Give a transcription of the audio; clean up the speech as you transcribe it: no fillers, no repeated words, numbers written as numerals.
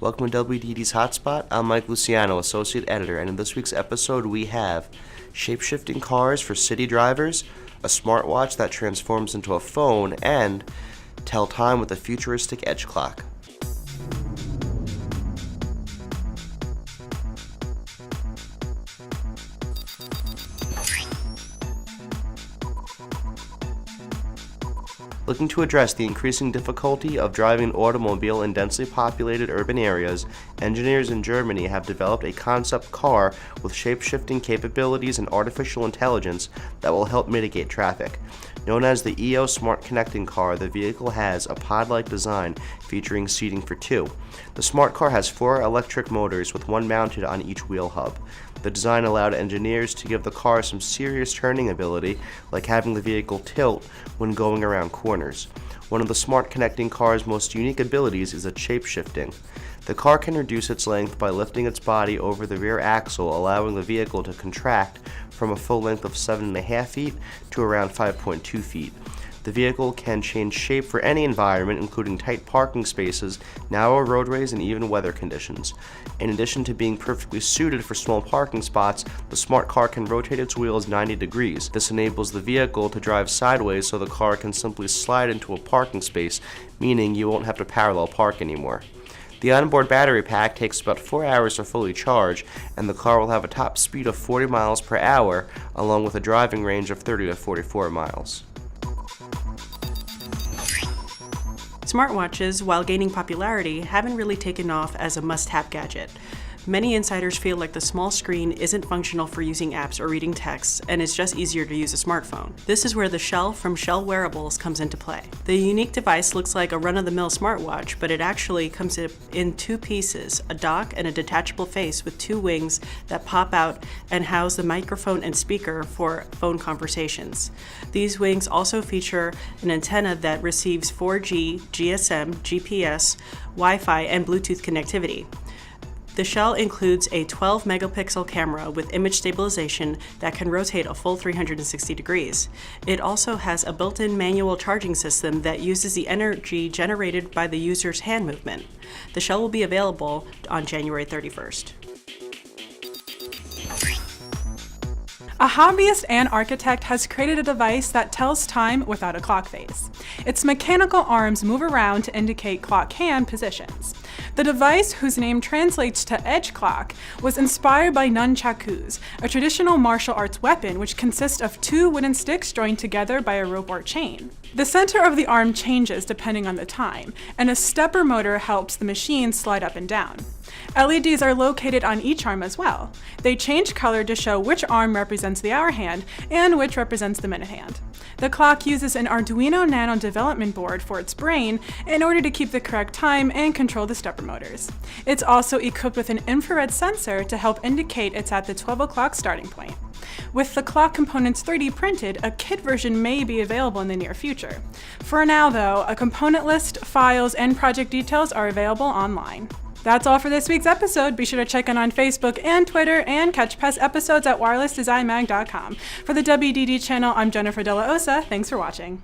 Welcome to WDD's HotSpot. I'm Mike Luciano, Associate Editor, and in this week's episode we have shape-shifting cars for city drivers, a smartwatch that transforms into a phone, and tell time with a futuristic edge clock. Looking to address the increasing difficulty of driving an automobile in densely populated urban areas, engineers in Germany have developed a concept car with shape-shifting capabilities and artificial intelligence that will help mitigate traffic. Known as the EO Smart Connecting Car, the vehicle has a pod-like design featuring seating for two. The smart car has 4 electric motors with one mounted on each wheel hub. The design allowed engineers to give the car some serious turning ability, like having the vehicle tilt when going around corners. One of the Smart Connecting Car's most unique abilities is its shape-shifting. The car can reduce its length by lifting its body over the rear axle, allowing the vehicle to contract from a full length of 7.5 feet to around 5.2 feet. The vehicle can change shape for any environment, including tight parking spaces, narrow roadways, and even weather conditions. In addition to being perfectly suited for small parking spots, the smart car can rotate its wheels 90 degrees. This enables the vehicle to drive sideways so the car can simply slide into a parking space, meaning you won't have to parallel park anymore. The onboard battery pack takes about 4 hours to fully charge, and the car will have a top speed of 40 miles per hour, along with a driving range of 30 to 44 miles. Smartwatches, while gaining popularity, haven't really taken off as a must-have gadget. Many insiders feel like the small screen isn't functional for using apps or reading texts, and it's just easier to use a smartphone. This is where the Shell from Shell Wearables comes into play. The unique device looks like a run-of-the-mill smartwatch, but it actually comes in 2 pieces, a dock and a detachable face with 2 wings that pop out and house the microphone and speaker for phone conversations. These wings also feature an antenna that receives 4G, GSM, GPS, Wi-Fi, and Bluetooth connectivity. The Shell includes a 12 megapixel camera with image stabilization that can rotate a full 360 degrees. It also has a built-in manual charging system that uses the energy generated by the user's hand movement. The Shell will be available on January 31st. A hobbyist and architect has created a device that tells time without a clock face. Its mechanical arms move around to indicate clock hand positions. The device, whose name translates to edge clock, was inspired by nunchakus, a traditional martial arts weapon which consists of 2 wooden sticks joined together by a rope or chain. The center of the arm changes depending on the time, and a stepper motor helps the machine slide up and down. LEDs are located on each arm as well. They change color to show which arm represents the hour hand and which represents the minute hand. The clock uses an Arduino Nano development board for its brain in order to keep the correct time and control the stepper motors. It's also equipped with an infrared sensor to help indicate it's at the 12 o'clock starting point. With the clock components 3D printed, a kit version may be available in the near future. For now though, a component list, files, and project details are available online. That's all for this week's episode. Be sure to check in on Facebook and Twitter and catch past episodes at wirelessdesignmag.com. For the WDD channel, I'm Jennifer De La Osa. Thanks for watching.